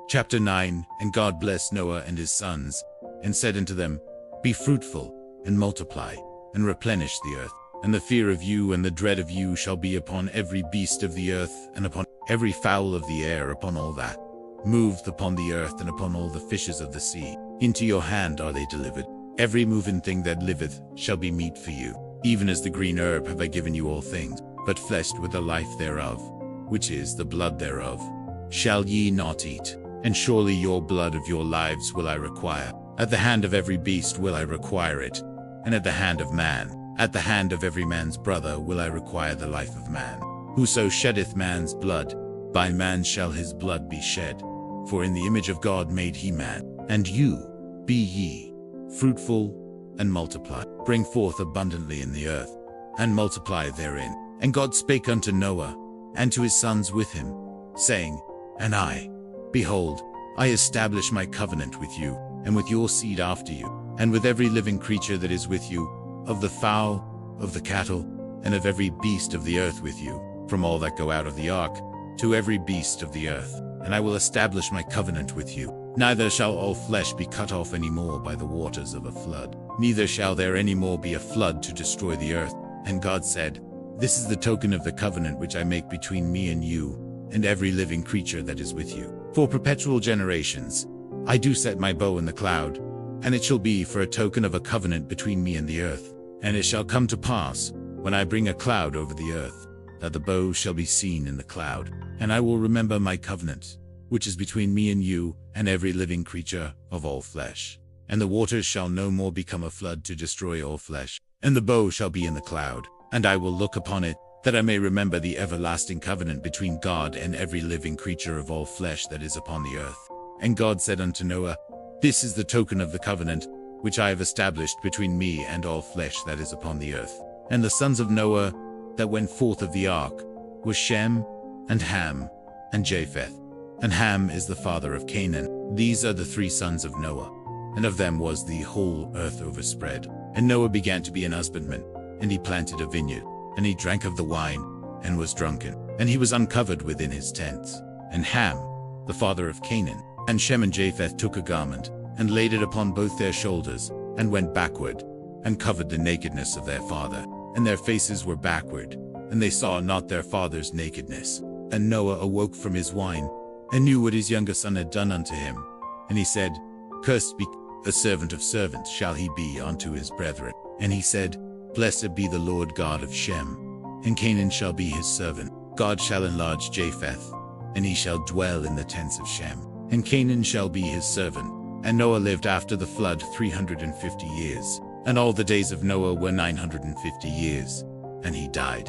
Chapter 9. And God blessed Noah and his sons, and said unto them, Be fruitful, and multiply, and replenish the earth. And the fear of you and the dread of you shall be upon every beast of the earth, and upon every fowl of the air, upon all that moveth upon the earth, and upon all the fishes of the sea. Into your hand are they delivered. Every moving thing that liveth shall be meat for you. Even as the green herb have I given you all things, but flesh with the life thereof, which is the blood thereof, shall ye not eat. And surely your blood of your lives will I require. At the hand of every beast will I require it, and at the hand of man, at the hand of every man's brother will I require the life of man. Whoso sheddeth man's blood, by man shall his blood be shed. For in the image of God made he man. And you, be ye fruitful, and multiply. Bring forth abundantly in the earth, and multiply therein. And God spake unto Noah, and to his sons with him, saying, And I, behold, I establish my covenant with you, and with your seed after you, and with every living creature that is with you, of the fowl, of the cattle, and of every beast of the earth with you, from all that go out of the ark, to every beast of the earth. And I will establish my covenant with you. Neither shall all flesh be cut off any more by the waters of a flood, neither shall there any more be a flood to destroy the earth. And God said, This is the token of the covenant which I make between me and you, and every living creature that is with you. For perpetual generations, I do set my bow in the cloud, and it shall be for a token of a covenant between me and the earth. And it shall come to pass, when I bring a cloud over the earth, that the bow shall be seen in the cloud. And I will remember my covenant, which is between me and you, and every living creature of all flesh. And the waters shall no more become a flood to destroy all flesh. And the bow shall be in the cloud, and I will look upon it, that I may remember the everlasting covenant between God and every living creature of all flesh that is upon the earth. And God said unto Noah, This is the token of the covenant, which I have established between me and all flesh that is upon the earth. And the sons of Noah that went forth of the ark were Shem, and Ham, and Japheth. And Ham is the father of Canaan. These are the 3 sons of Noah, and of them was the whole earth overspread. And Noah began to be an husbandman, and he planted a vineyard, and he drank of the wine, and was drunken, and he was uncovered within his tents. And Ham, the father of Canaan, and Shem and Japheth took a garment, and laid it upon both their shoulders, and went backward, and covered the nakedness of their father. And their faces were backward, and they saw not their father's nakedness. And Noah awoke from his wine, and knew what his younger son had done unto him. And he said, Cursed be a servant of servants shall he be unto his brethren. And he said, Blessed be the Lord God of Shem, and Canaan shall be his servant. God shall enlarge Japheth, and he shall dwell in the tents of Shem, and Canaan shall be his servant. And Noah lived after the flood 350 years, and all the days of Noah were 950 years, and he died.